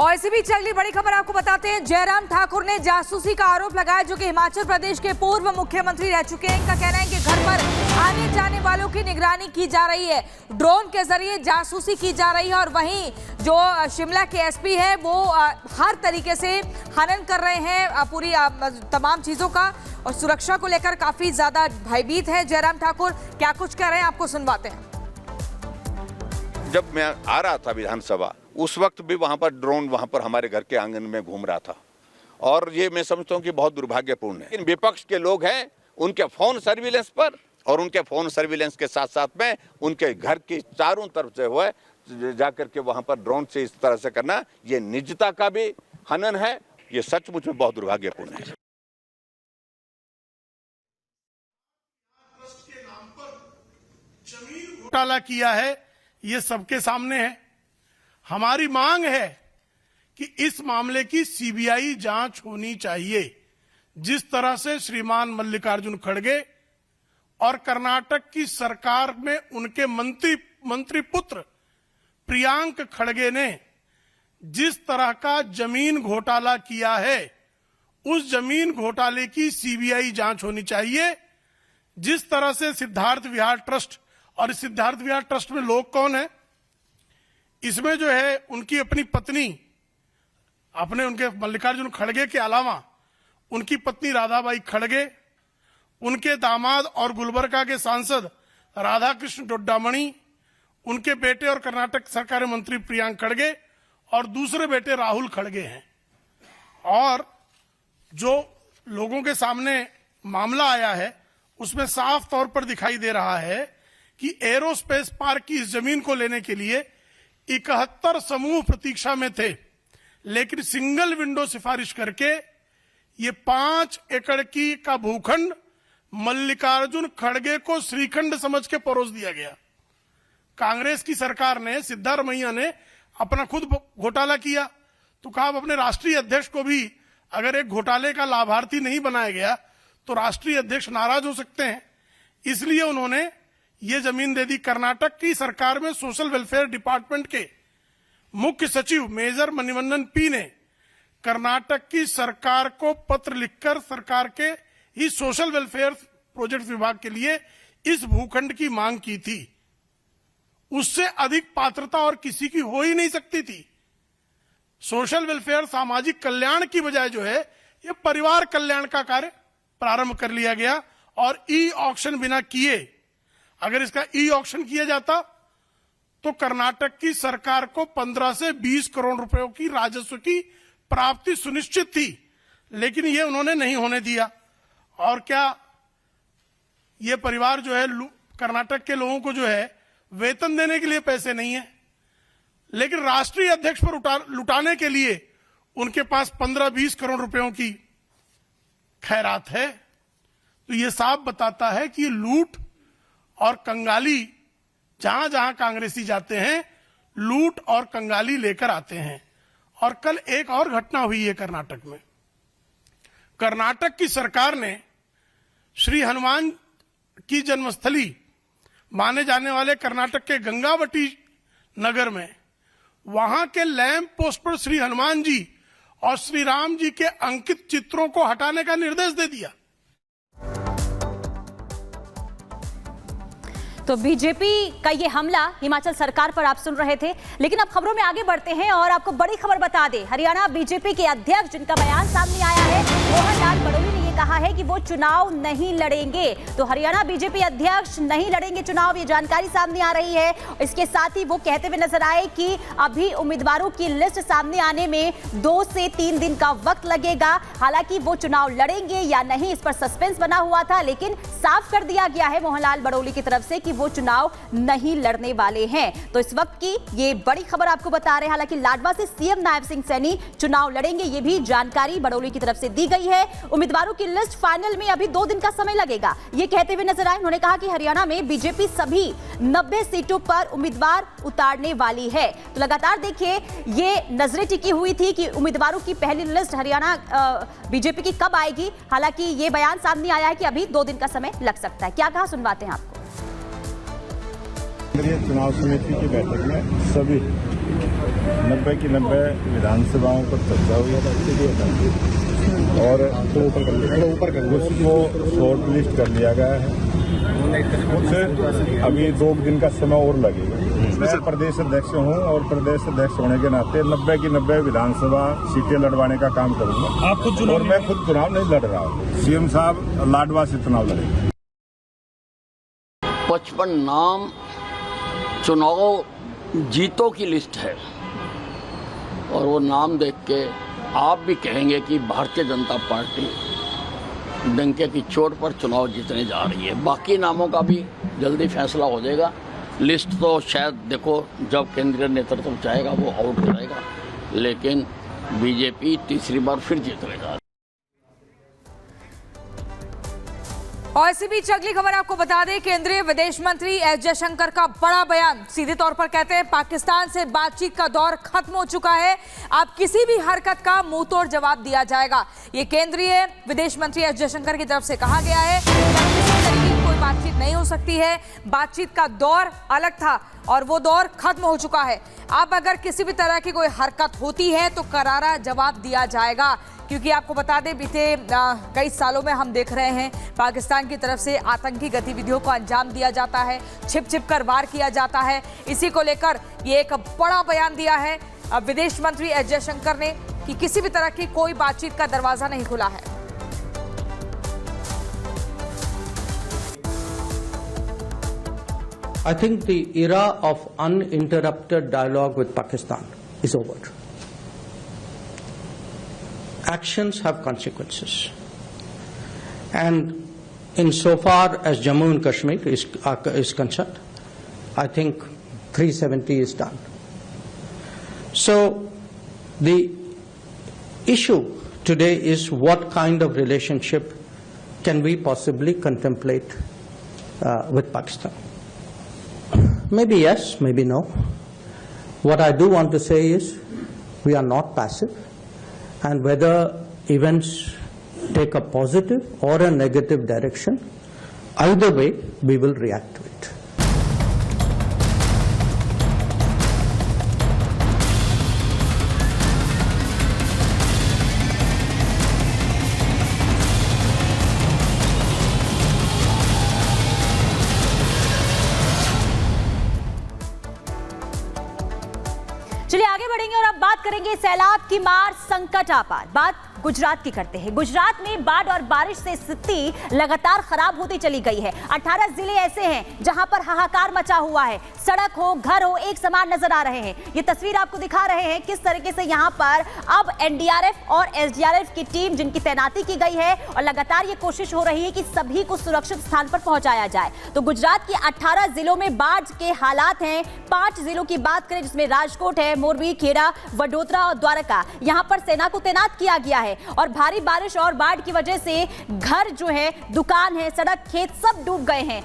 और इसी बीच अगली बड़ी खबर आपको बताते हैं। जयराम ठाकुर ने जासूसी का आरोप लगाया, जो कि हिमाचल प्रदेश के पूर्व मुख्यमंत्री रह चुके हैं। इनका कहना है कि घर पर आने जाने वालों की निगरानी की जा रही है, ड्रोन के जरिए जासूसी की जा रही है। और वहीं जो शिमला के एसपी है वो हर तरीके से हनन कर रहे हैं पूरी तमाम चीजों का, और सुरक्षा को लेकर काफी ज्यादा भयभीत है जयराम ठाकुर। क्या कुछ कह रहे हैं आपको सुनवाते हैं। जब मैं आ रहा था विधानसभा, उस वक्त भी वहां पर ड्रोन वहां पर हमारे घर के आंगन में घूम रहा था, और ये मैं समझता हूँ कि बहुत दुर्भाग्यपूर्ण है। इन विपक्ष के लोग हैं, उनके फोन सर्विलेंस पर और उनके फोन सर्विलेंस के साथ साथ में उनके घर की चारों तरफ से हुए जाकर के वहां पर ड्रोन से इस तरह से करना, ये निजता का भी हनन है। ये सचमुच में बहुत दुर्भाग्यपूर्ण है। घोटाला किया है, ये सबके सामने है। हमारी मांग है कि इस मामले की सीबीआई जांच होनी चाहिए। जिस तरह से श्रीमान मल्लिकार्जुन खड़गे और कर्नाटक की सरकार में उनके मंत्री पुत्र प्रियांक खड़गे ने जिस तरह का जमीन घोटाला किया है, उस जमीन घोटाले की सीबीआई जांच होनी चाहिए। जिस तरह से सिद्धार्थ विहार ट्रस्ट, और सिद्धार्थ विहार ट्रस्ट में लोग कौन है, इसमें जो है उनकी अपनी पत्नी, उनके मल्लिकार्जुन खड़गे के अलावा उनकी पत्नी राधाबाई खड़गे, उनके दामाद और गुलबर्गा के सांसद राधाकृष्ण डोड्डामणि, उनके बेटे और कर्नाटक सरकार मंत्री प्रियांक खड़गे, और दूसरे बेटे राहुल खड़गे हैं। और जो लोगों के सामने मामला आया है उसमें साफ तौर पर दिखाई दे रहा है कि एरोस्पेस पार्क की इस जमीन को लेने के लिए 71 समूह प्रतीक्षा में थे, लेकिन सिंगल विंडो सिफारिश करके ये 5 एकड़ की का भूखंड मल्लिकार्जुन खड़गे को श्रीखंड समझ के परोस दिया गया। कांग्रेस की सरकार ने, सिद्धारमैया ने अपना खुद घोटाला किया, तो कहा अब अपने राष्ट्रीय अध्यक्ष को भी अगर एक घोटाले का लाभार्थी नहीं बनाया गया तो राष्ट्रीय अध्यक्ष नाराज हो सकते हैं। इसलिए उन्होंने ये जमीन दे दी। कर्नाटक की सरकार में सोशल वेलफेयर डिपार्टमेंट के मुख्य सचिव मेजर मणिवन्नन पी ने कर्नाटक की सरकार को पत्र लिखकर सरकार के ही सोशल वेलफेयर प्रोजेक्ट विभाग के लिए इस भूखंड की मांग की थी। उससे अधिक पात्रता और किसी की हो ही नहीं सकती थी। सोशल वेलफेयर, सामाजिक कल्याण की बजाय जो है ये परिवार कल्याण का कार्य प्रारंभ कर लिया गया, और ई ऑक्शन बिना किए, अगर इसका ई ऑक्शन किया जाता तो कर्नाटक की सरकार को 15 से 20 करोड़ रुपयों की राजस्व की प्राप्ति सुनिश्चित थी, लेकिन ये उन्होंने नहीं होने दिया। और क्या ये परिवार जो है, कर्नाटक के लोगों को जो है वेतन देने के लिए पैसे नहीं है, लेकिन राष्ट्रीय अध्यक्ष पर लुटाने के लिए उनके पास 15-20 करोड़ रुपयों की खैरात है। तो ये साफ बताता है कि लूट और कंगाली, जहां जहां कांग्रेसी जाते हैं, लूट और कंगाली लेकर आते हैं। और कल एक और घटना हुई है कर्नाटक में। कर्नाटक की सरकार ने श्री हनुमान की जन्मस्थली माने जाने वाले कर्नाटक के गंगावटी नगर में वहां के लैंप पोस्ट पर श्री हनुमान जी और श्री राम जी के अंकित चित्रों को हटाने का निर्देश दे दिया। तो बीजेपी का ये हमला हिमाचल सरकार पर आप सुन रहे थे, लेकिन अब खबरों में आगे बढ़ते हैं और आपको बड़ी खबर बता दें। हरियाणा बीजेपी के अध्यक्ष, जिनका बयान सामने आया है, मोहन लाल बड़ौली ने ये कहा है कि वो चुनाव नहीं लड़ेंगे। तो हरियाणा बीजेपी अध्यक्ष नहीं लड़ेंगे चुनाव, ये जानकारी सामने आ रही है। इसके साथ ही वो कहते हुए नजर आए कि अभी उम्मीदवारों की लिस्ट सामने आने में 2 से 3 दिन का वक्त लगेगा। हालांकि वो चुनाव लड़ेंगे या नहीं, इस पर सस्पेंस बना हुआ था, लेकिन साफ कर दिया गया है मोहनलाल बड़ौली की तरफ से कि वो चुनाव नहीं लड़ने वाले हैं। तो इस वक्त की ये बड़ी खबर आपको बता रहे हैं। हालांकि लाडवा से सीएम नायब सिंह सैनी चुनाव लड़ेंगे, ये भी जानकारी बड़ौली की तरफ से दी गई है। उम्मीदवारों की लिस्ट फाइनल में अभी 2 दिन का समय लगेगा, ये कहते हुए नजर आए। उन्होंने कहा कि हरियाणा में बीजेपी सभी 90 सीटों पर उम्मीदवार उतारने वाली है। तो लगातार देखिए, ये नजरें टिकी हुई थी कि उम्मीदवारों की पहली लिस्ट हरियाणा बीजेपी की कब आएगी। हालांकि ये बयान सामने आया है कि अभी 2 दिन का समय लग सकता है। क्या कहा, सुनवाते हैं आपको। चुनाव समिति की बैठक में सभी 90 की 90 विधानसभाओं पर चर्चा हुई और उसको शॉर्ट लिस्ट कर लिया गया है। कुछ अभी 2 दिन का समय और लगेगा। मैं प्रदेश अध्यक्ष हूं और प्रदेश अध्यक्ष होने के नाते 90 की 90 विधानसभा सीटें लड़वाने का काम करूंगा। आप खुद और मैं खुद चुनाव नहीं लड़ रहा हूं। सीएम साहब लाडवा से चुनाव लड़ेंगे। 55 नाम चुनाव जीतों की लिस्ट है और वो नाम देख के आप भी कहेंगे कि भारतीय जनता पार्टी डंके की चोट पर चुनाव जीतने जा रही है। बाकी नामों का भी जल्दी फैसला हो जाएगा। लिस्ट तो शायद देखो जब केंद्रीय नेतृत्व चाहेगा वो आउट करेगा, लेकिन बीजेपी तीसरी बार फिर जीतने जा रही है। और इसी बीच अगली खबर आपको बता दें, केंद्रीय विदेश मंत्री एस जयशंकर का बड़ा बयान। सीधे तौर पर कहते हैं पाकिस्तान से बातचीत का दौर खत्म हो चुका है, अब किसी भी हरकत का मुंह तोड़ जवाब दिया जाएगा। ये केंद्रीय विदेश मंत्री एस जयशंकर की तरफ से कहा गया है कि अब किसी तरीके की कोई बातचीत नहीं हो सकती है। बातचीत का दौर अलग था और वो दौर खत्म हो चुका है। अब अगर किसी भी तरह की कोई हरकत होती है तो करारा जवाब दिया जाएगा, क्योंकि आपको बता दें बीते कई सालों में हम देख रहे हैं पाकिस्तान की तरफ से आतंकी गतिविधियों को अंजाम दिया जाता है, छिप छिप कर वार किया जाता है। इसी को लेकर ये एक बड़ा बयान दिया है विदेश मंत्री एस जयशंकर ने कि किसी भी तरह की कोई बातचीत का दरवाजा नहीं खुला है। I think the era of uninterrupted dialogue with Pakistan is over. Actions have consequences. And insofar as Jammu and Kashmir is concerned, I think 370 is done. So the issue today is what kind of relationship can we possibly contemplate with Pakistan. Maybe yes, maybe no. What I do want to say is we are not passive, and whether events take a positive or a negative direction, either way we will react to it. चलिए आगे बढ़ेंगे और अब बात करेंगे सैलाब की मार, संकट आपार। बात गुजरात की करते हैं। गुजरात में बाढ़ और बारिश से स्थिति लगातार खराब होती चली गई है। 18 जिले ऐसे हैं जहां पर हाहाकार मचा हुआ है। सड़क हो, घर हो, एक समान नजर आ रहे हैं। ये तस्वीर आपको दिखा रहे हैं किस तरीके से यहां पर अब एनडीआरएफ और एसडीआरएफ की टीम जिनकी तैनाती की गई है और लगातार ये कोशिश हो रही है कि सभी को सुरक्षित स्थान पर पहुंचाया जाए। तो गुजरात के 18 जिलों में बाढ़ के हालात हैं। 5 जिलों की बात करें जिसमें राजकोट है, मोरबी, खेड़ा, वडोदरा और द्वारका, यहां पर सेना को तैनात किया गया है। और भारी बारिश और बाढ़ की वजह से घर जो है, दुकान है, सड़क, खेत सब डूब गए हैं।